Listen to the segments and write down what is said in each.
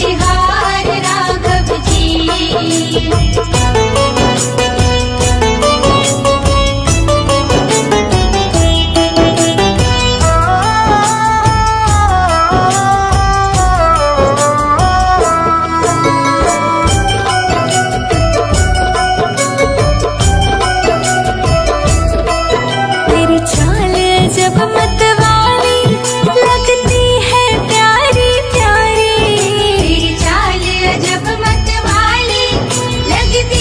बिहार राघव जी। तेरी चाल जब मतवाली लगती है प्यारी प्यारी, तेरी चाल जब मतवाली लगती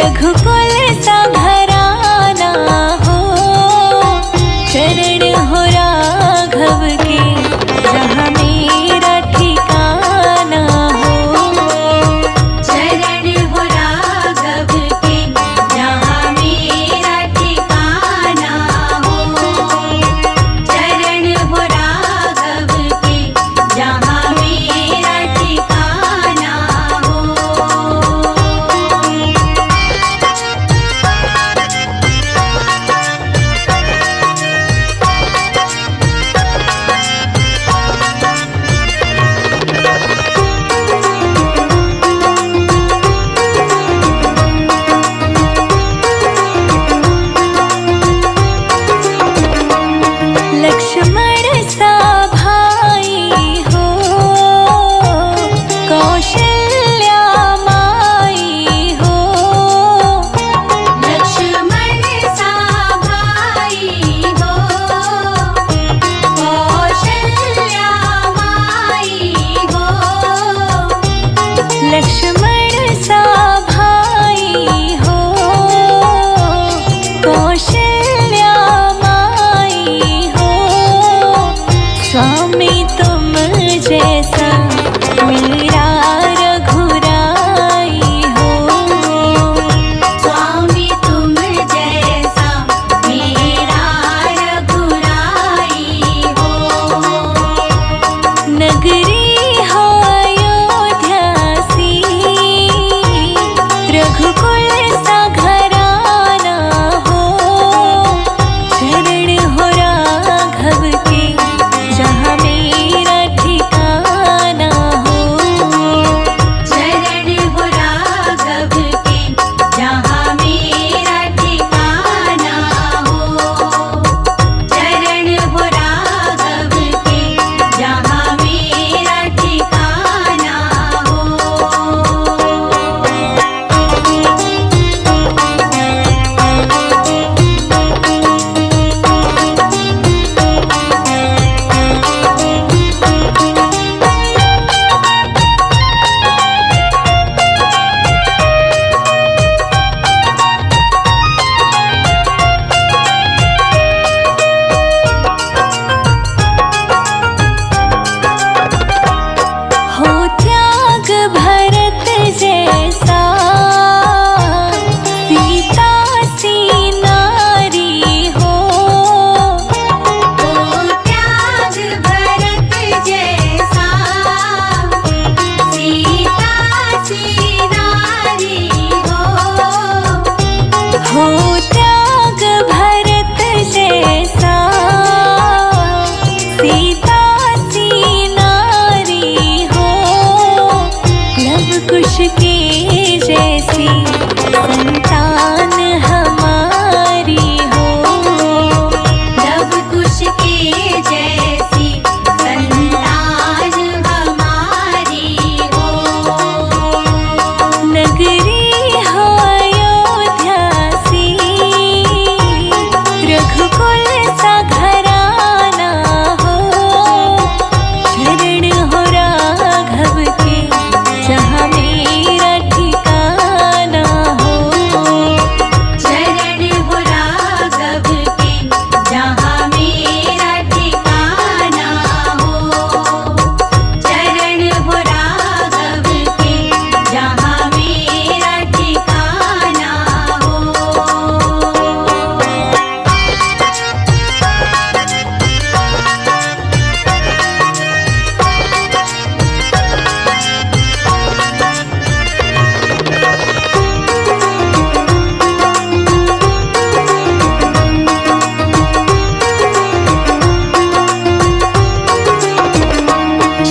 रघुकुल सा घराना हो, चरण हो राघव के जहाँ मेरा ठिकाना हो। चरण हो राघव के जहाँ मेरा ठिकाना हो। चरण हो राघव के जहाँ मेरा ठिकाना हो। लक्ष्मण सा भाई हो, कौशल्या माई हो। लक्ष्मण सा भाई हो, कौशल्या माई हो। लक्ष्मण सा भाई हो, कौशल्या माई हो। स्वामी तुम जैसा मेरा रघुराई हो। स्वामी तुम जैसा मेरा रघुराई हो। नगरी हो अयोध्या सी, रघुकुल सा घराना हो। चरण हो राघव के जहाँ मेरा ठिकाना हो। चरण हो राघव के जहाँ मेरा ठिकाना हो। चरण हो राघव के जहाँ मेरा ठिकाना हो। हो त्याग भरत जैसा, सीता सी नारी हो। ओ त्याग भरत जैसा, सीता सी नारी हो। हो त्याग भरत जैसा, सीता सी नारी हो। लव कुश के जैसी संतान हमारी हो। लव कुश के जैसी संतान हमारी हो। नगरी हो अयोध्या सी, रघुकुल सा घराना हो। चरण हो राघव के जहाँ मेरा ठिकाना हो। चरण हो राघव के जहाँ मेरा ठिकाना हो। चरण हो राघव के जहाँ मेरा ठिकाना हो।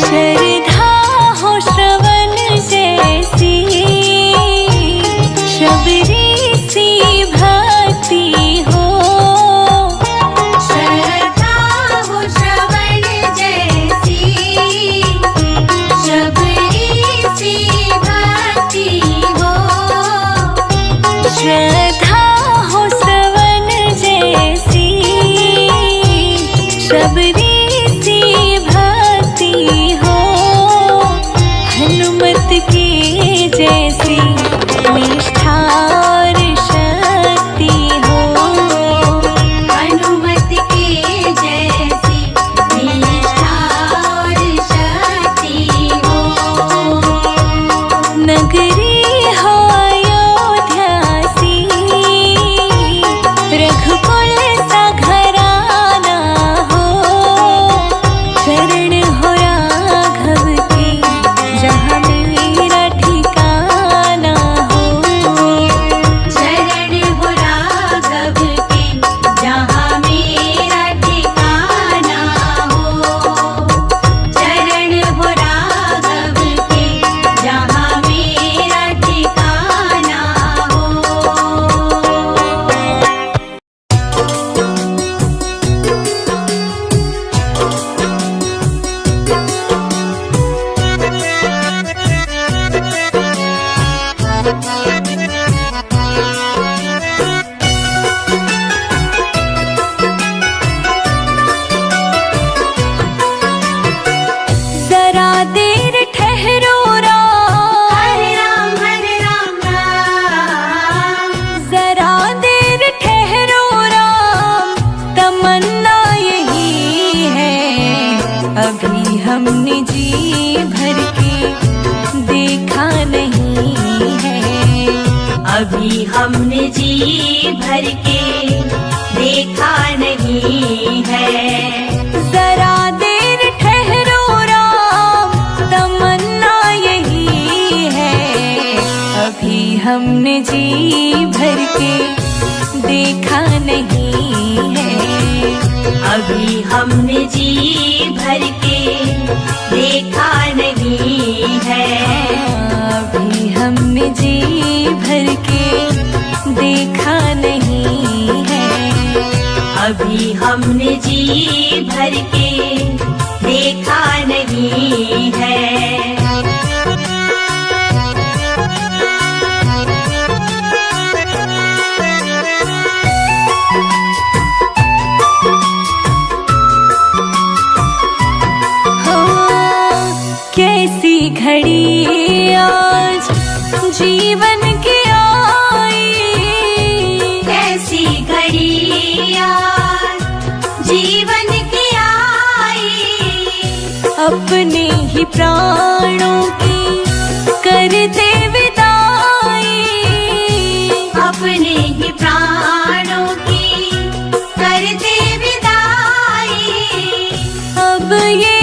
श्रद्धा हो श्रवण जैसी, शबरी सी भक्ति हो। श्रद्धा हो श्रवण जैसी, शबरी सी भक्ति हो। श्रद्धा हो श्रवण जैसी, शबरी सी भक्ति हो। हनुमत की जैसी निष्ठा अभी हमने जी भर के देखा नहीं है। जरा देर ठहरो राम, तमन्ना यही है। अभी हमने जी भर के देखा नहीं है। अभी हमने जी भर के देखा नहीं है। अभी हमने जी भर के देखा नहीं है। अभी हमने जी भर के देखा नहीं है। कैसी घड़ी आज जीवन की आई, कैसी घड़ी आज जीवन की आई। अपने ही प्राणों की करते विदाई। अपने ही प्राणों की करते विदाई। अब ये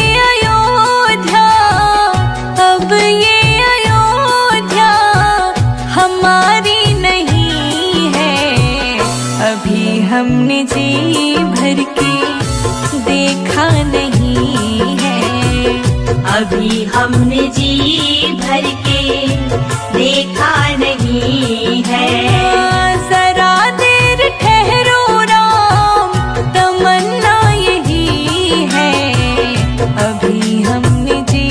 अब ये अयोध्या हमारी नहीं है। अभी हमने जी भर के देखा नहीं है। अभी हमने जी भर के देखा नहीं है। जरा देर ठहरो राम, तमन्ना यही है। अभी हमने जी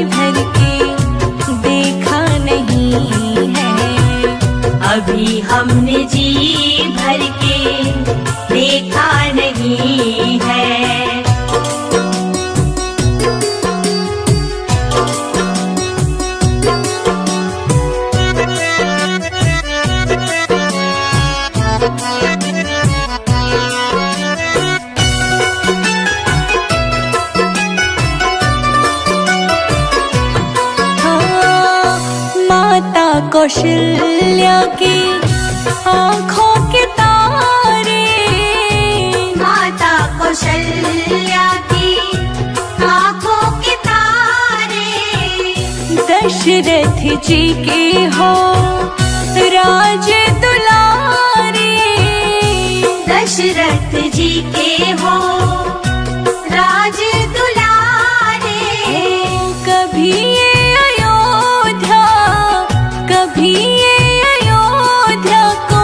भर के देखा नहीं है। अभी हमने जी भर के देखा नहीं है। माता कौशल्या की आँखों के तारे, माता कौशल्या की आँखों के तारे। दशरथ जी के हो राज दुलारे। दशरथ जी के हो राज दुलारे। कभी ये अयोध्या, कभी ये अयोध्या को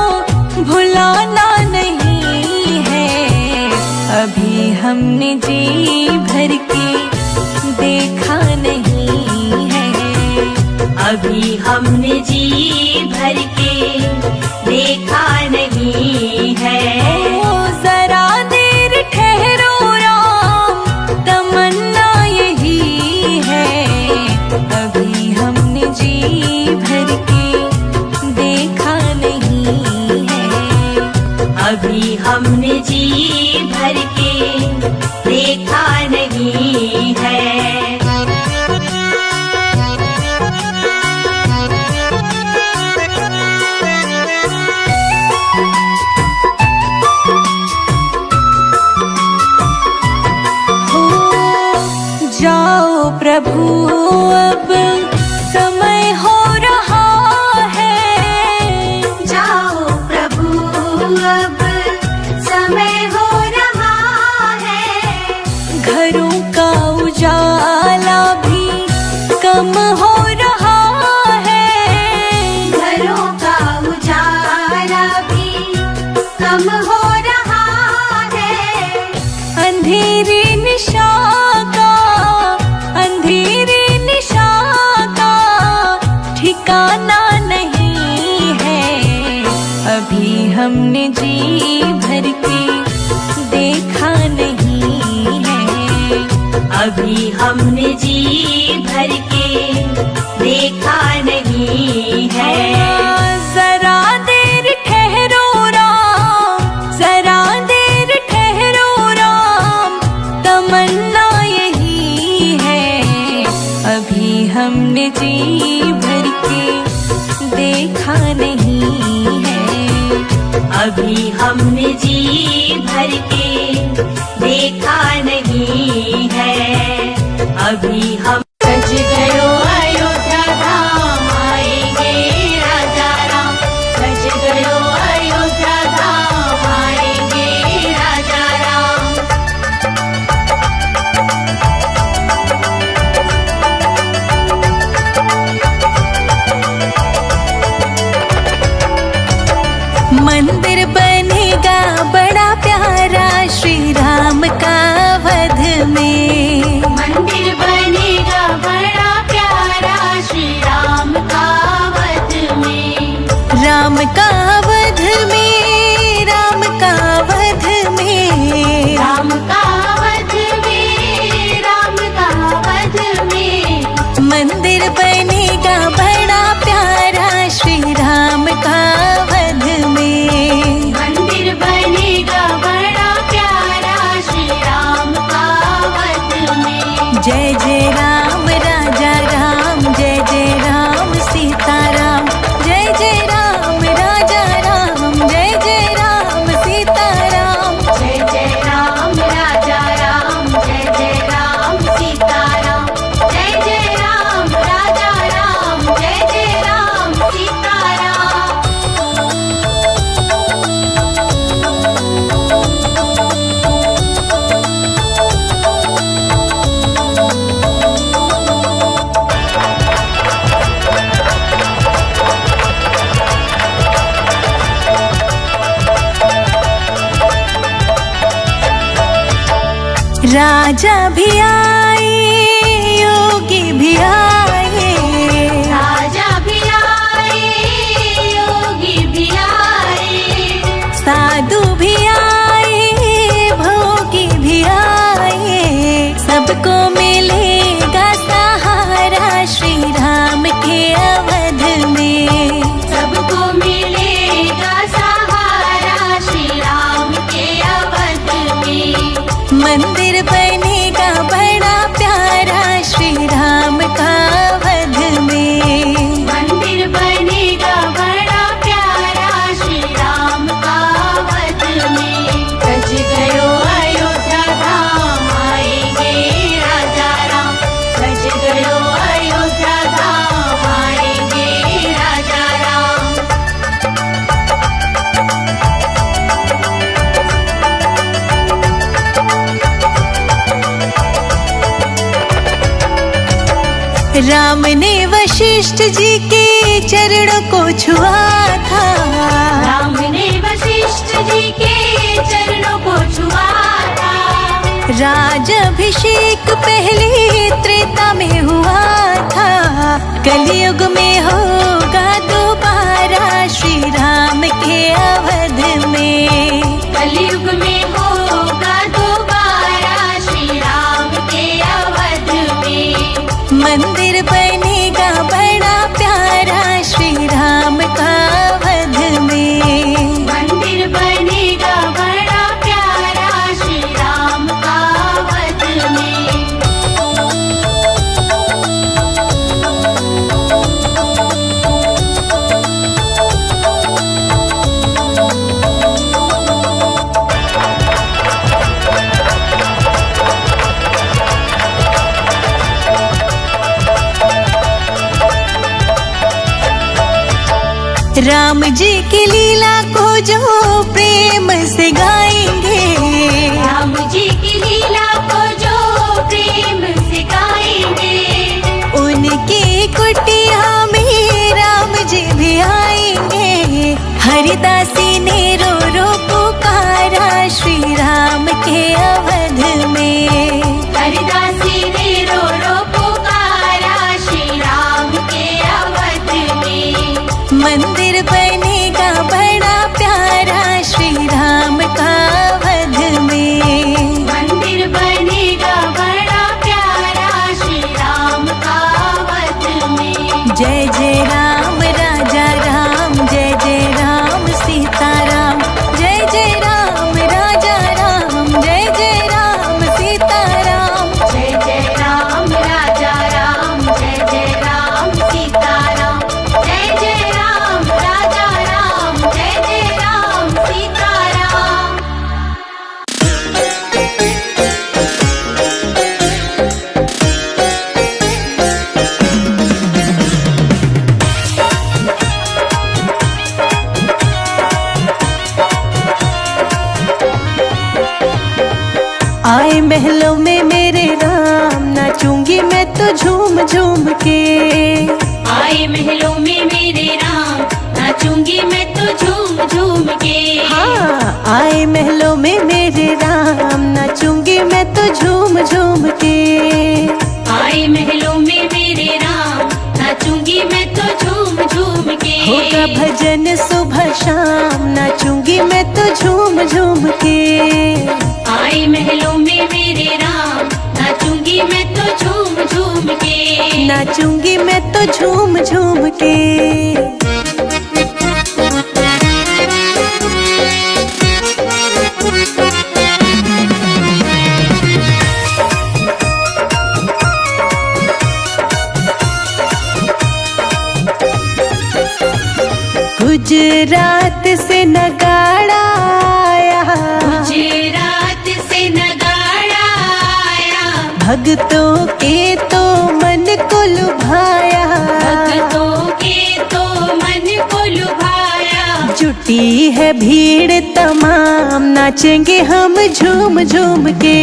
भुलाना नहीं है। अभी हमने जी भर के देखा नहीं है। अभी हमने जी भर के देखा नहीं है। जरा देर ठहरो राम, तमन्ना यही है। अभी हमने जी भर के देखा नहीं है। अभी हमने जी भर के देखा नहीं है। जाओ प्रभु अब समय हो रहा है। जाओ प्रभु अब समय हो रहा है। घरों का उजाला भी कम हो रहा है। घरों का उजाला भी कम हो रहा है। अंधेरी निशा का, अंधेरी निशा का ठिकाना नहीं है। अभी हमने जी भर के देखा नहीं है। अभी हमने जी भर के देखा नहीं है। जरा देर ठहरो राम, जरा देर ठहरो राम, तमन्ना यही है। अभी हमने जी भर के देखा नहीं अभी हमने जी भर के देखा नहीं है। अभी हम सज गयो अयोध्या धाम, आएंगे राजा राम। सज गयो अयोध्या धाम, आएंगे राजा राम। मंदिर बनेगा बड़ा प्यारा श्री राम का वध में। मंदिर बनेगा बड़ा प्यारा श्री राम का वध में। राम का वध में, राम का वध में, राम का वध में, राम का वध में। मंदिर बनेगा बड़ा प्यारा श्री राम का वध में। मंदिर बनेगा बड़ा प्यारा श्री राम का वध में। जय जय राम राजा राम, जय जय राम सीता राम। जय जय राम राजा राम, जय जय राम सीता राम। जय जय राम राजा राम, जय जय राम सीता राम। जय जय राम राजा राम, जय जय राम सीता राम। राजा भी आए, योगी भी आए, राजा भी आए, योगी भी आए। साधु भी आए, भोगी भी आए। सबको मिलेगा सहारा श्री राम के अवध में। सबको मिलेगा सहारा श्री राम के अवध में। मंदिर बनेगा बड़ा प्यारा श्री राम का वध में। मंदिर बनेगा बड़ा प्यारा श्री राम का वध में। सज गयो अयोध्या धाम, आएंगे राजा राम। सज गयो अयोध्या धाम, आएंगे राजा राम। राम ने वशिष्ठ जी के चरणों को छुआ था। राम ने वशिष्ठ जी के चरणों को छुआ था। राजाभिषेक पहले त्रेता में हुआ था। कलयुग में होगा दोबारा श्री राम के अवध में। कलयुग में होगा दोबारा श्री राम के अवध में। मंदिर बनेगा बड़ा प्यारा श्री राम का वध में। मंदिर बनेगा बड़ा प्यारा श्री राम का वध में। राम जी की लीला को जो प्रेम से गाएंगे। राम जी की लीला को जो प्रेम से गाएंगे। उनकी कुटिया में राम जी भी आएंगे। हरिदासी ने रो रो पुकारा श्री राम के अवध में। हरिदासी ने रो रो पुकारा श्री राम के अवध में। मंदिर बनेगा बड़ा प्यारा श्री राम का वध में। मंदिर बनेगा बड़ा प्यारा श्री राम का वध में। जय जय राम राजा राम, जय जय राम सीता राम। जय जय राम राजा राम, जय जय राम सीता आए महलों में मेरे राम, नाचूंगी मैं तो झूम झूम के। आए महलों में मेरे राम, नाचूंगी मैं तो झूम झूम के। हाँ, आए महलों में मेरे राम, नाचूंगी मैं तो झूम झूम के। आए महलों में मेरे राम, नाचूंगी मैं तो झूम झूम के। होगा भजन सुबह शाम, नाचूंगी मैं तो झूम झूम के। आए महलों में मेरे राम, नाचूंगी मैं तो झूम झूम के। नाचूंगी मैं तो झूम झूम के। गुजरात से नगाड़ा आया, गुजरात से नगाड़ा आया। भक्तों के तो मन को लुभाया। भक्तों के तो मन को लुभाया। जुटी है भीड़ तमाम, नाचेंगे हम झूम झूम के।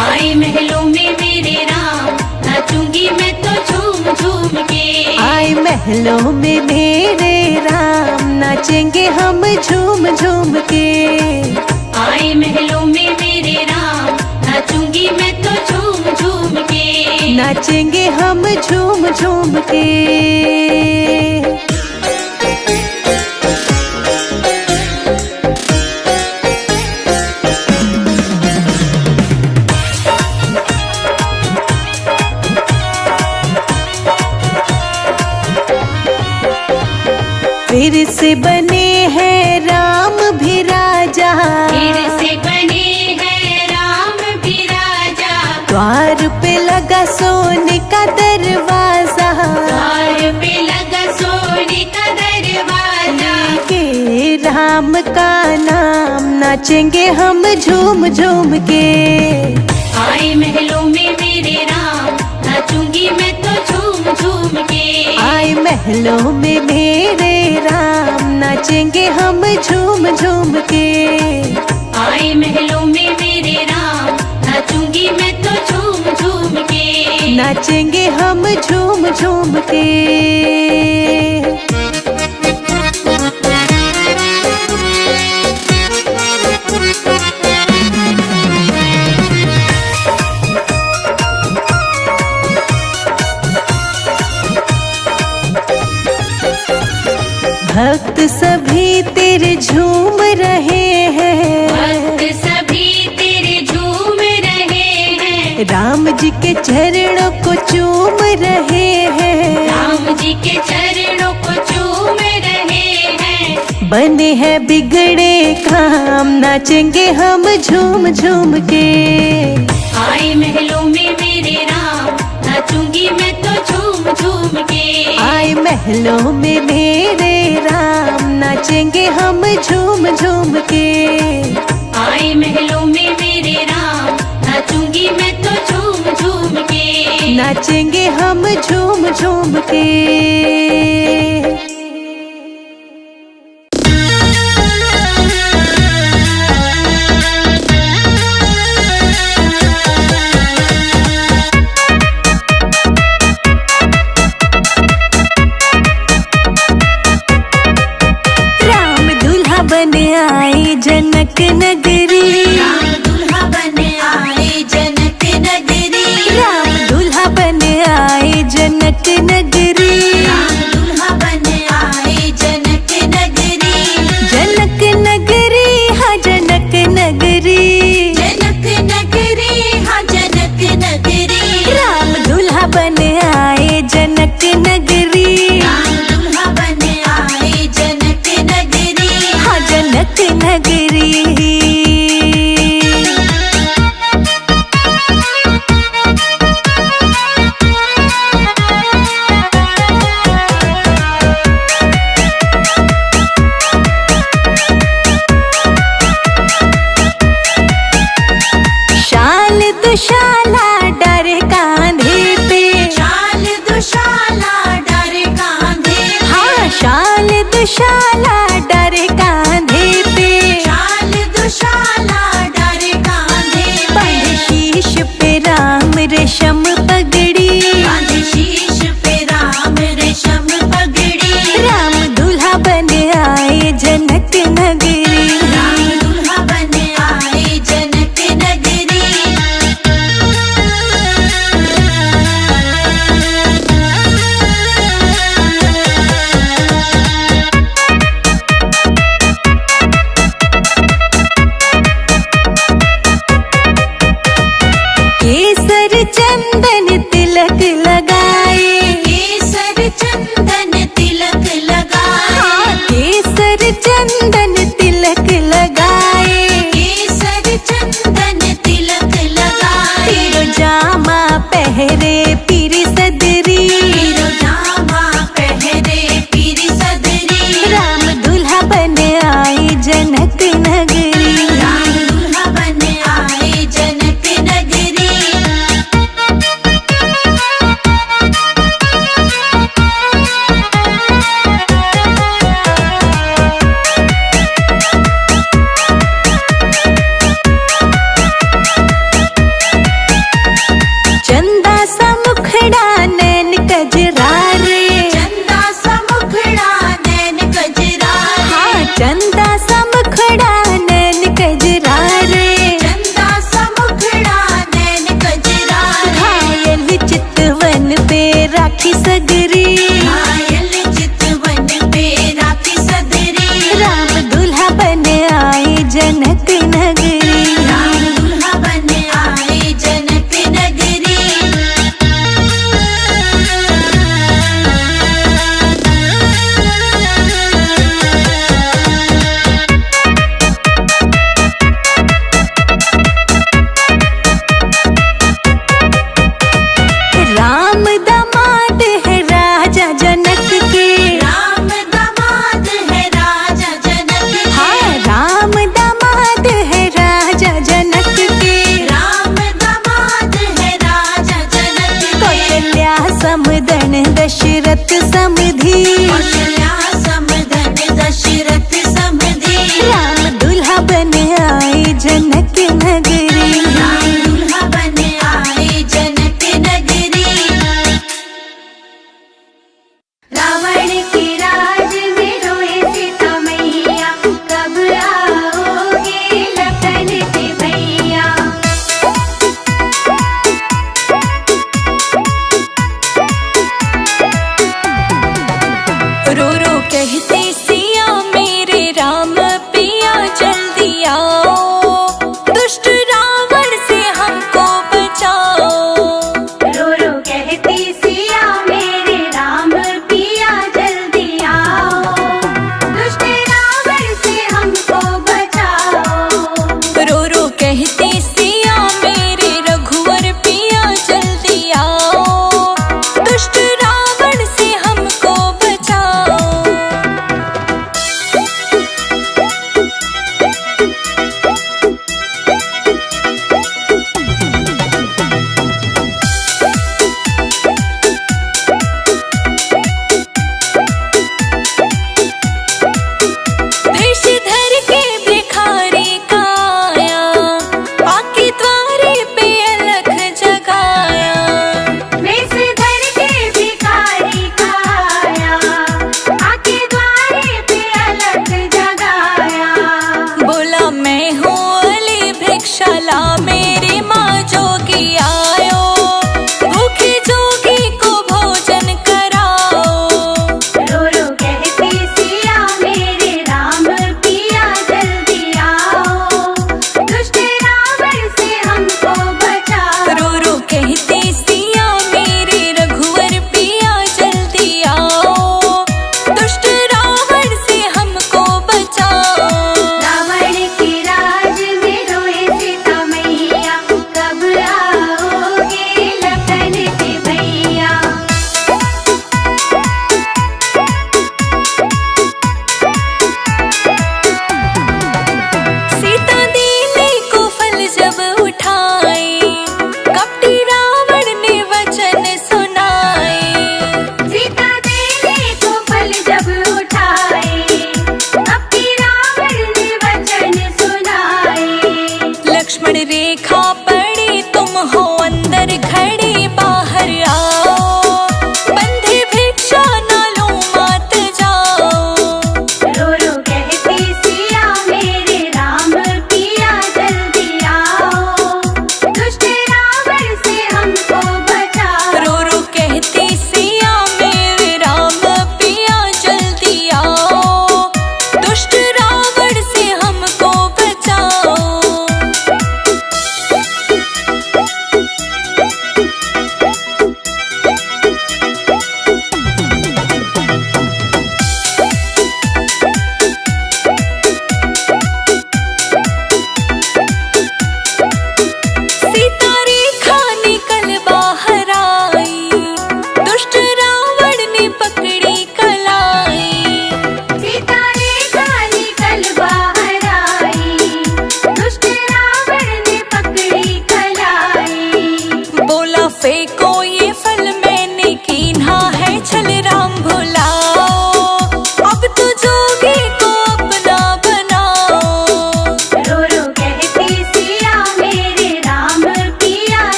आए महलों में मेरे राम, नाचूंगी मैं तो झूम झूम के। आए महलों में मेरे राम, नाचेंगे हम झूम झूम के। आए महलों में मेरे राम, नाचूंगी मैं तो झूम झूम के। नाचेंगे हम झूम झूम के। फिर से बने हैं राम भी राजा, फिर से बने हैं राम भी राजा। द्वार पे लगा सोने का दरवाजा, द्वार पे लगा सोने का दरवाजा। के राम का नाम, नाचेंगे हम झूम झूम के। आए महलों में मेरे राम, नाचूंगी मैं तो झूम झूम के। आए महलों में मेरे राम, नाचेंगे हम झूम झूम के। आए महलों में मेरे राम, नाचूंगी मैं तो झूम झूम के। नाचेंगे हम झूम झूम के। भक्त सभी तेरे झूम रहे हैं, भक्त सभी तेरे झूम रहे हैं। राम जी के चरणों को चूम रहे हैं। राम जी के चरणों को चूम रहे हैं। बने हैं बिगड़े काम, नाचेंगे हम झूम झूम के। आए महलों में मेरे राम, नाचूंगी मैं तो झूम झूम के। आए महलों में मेरे राम, नाचेंगे हम झूम झूम के। आए महलों में मेरे राम, नाचूंगी मैं तो झूम झूम के। नाचेंगे हम झूम झूम के। बन आए जनक नगरी, राम दूल्हा बन आए जनक नगरी। राम दूल्हा बन आए जनक नगरी। राम दूल्हा बन आए जनक नगरी। जनक नगरी हाँ जनक नगरी। जनक नगरी हाँ जनक नगरी। राम दूल्हा बन आए जनक नगरी। राम दूल्हा बन आए जनक नगरी। हाँ जनक नगरी। जनक नगरी। राम दूल्हा बन आए जनक नगरी। केसर चंदन तिलक लगाए। केसर चंदन तिलक लगाए। हाँ, केसर चंदन तिलक लगाए। केसर चंदन तिलक लगाए। पीरो जामा पहरे पीरी सदरी। पीरो जामा पहरे पीरी सदरी। राम दूल्हा बन आए जनक नगरी। राम दूल्हा बन आए जनक नगरी। चंदा सा मुखड़ा नैन कजरारे। चंदा सा मुखड़ा नैन कजरारे। हाँ, चंदा सा मुखड़ा नैन कजरारे। चंदा सा मुखड़ा नैन कजरारे। घायल चितवन पे राखी सगरी। घायल चितवन पे राखी सदरी। राम दूल्हा बन आए जनक नगरी। राम दूल्हा बन आए जनक नगरी। राम दामाद है राजा जनक के। राम दामाद है राजा जनक के। हाँ, राम दामाद है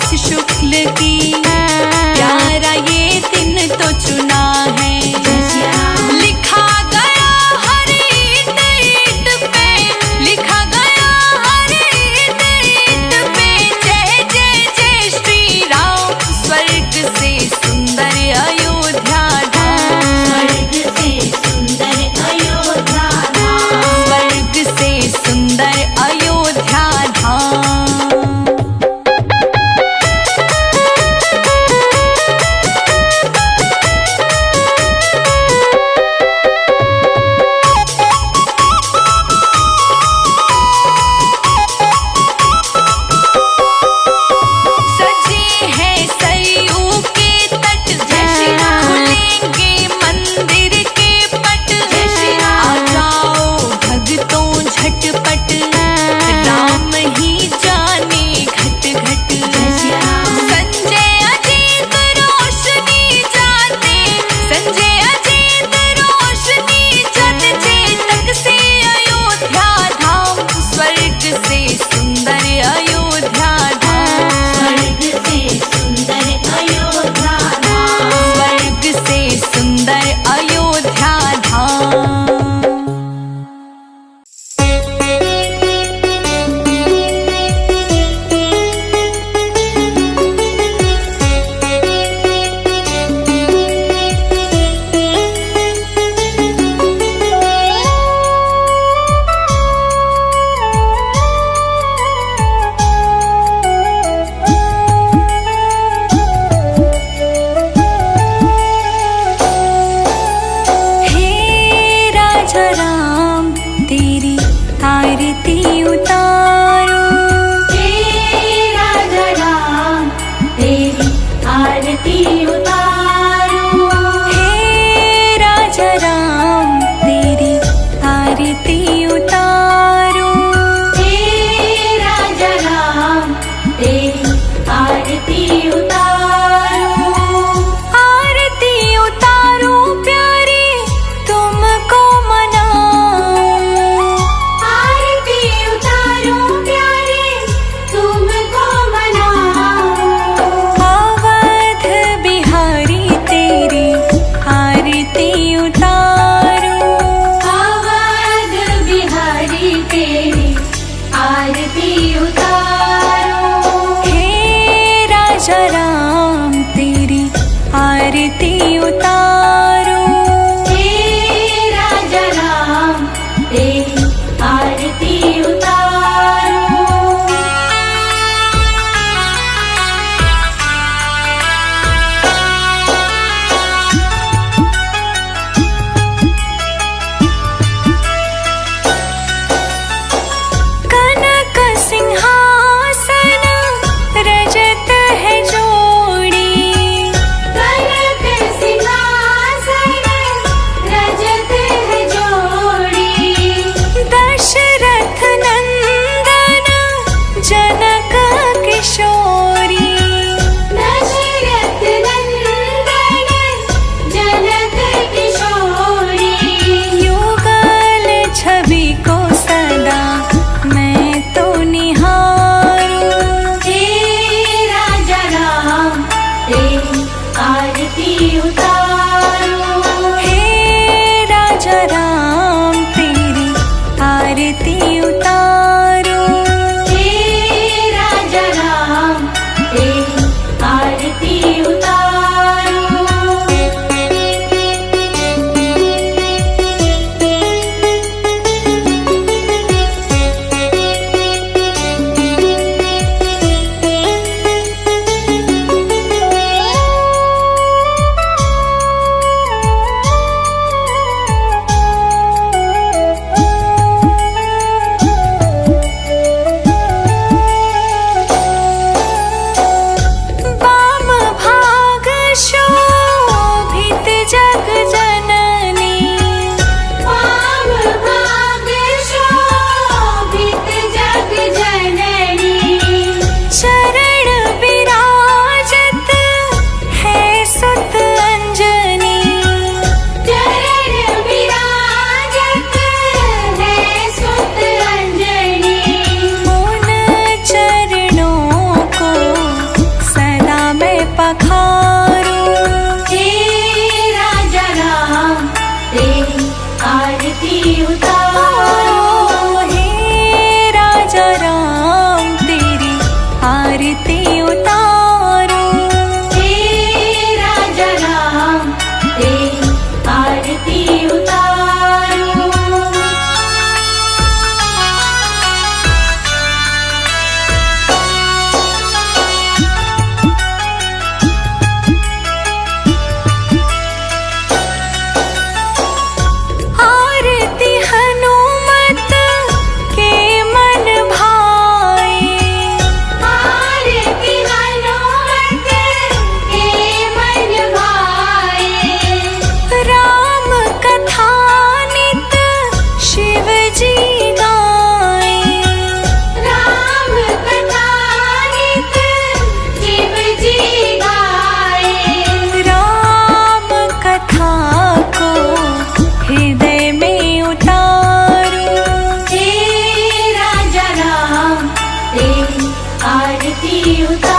मास शुक्ल की प्यारा ये दिन तो चुना है। लिखा गया हर ईंट ईंट पे, लिखा गया हर ईंट ईंट पे, जय जय जय श्री राम। स्वर्ग से सुंदर अयोध्या धाम, स्वर्ग से सुंदर अयोध्या धाम, स्वर्ग से सुंदर अयोध्या धाम। आरती उतारो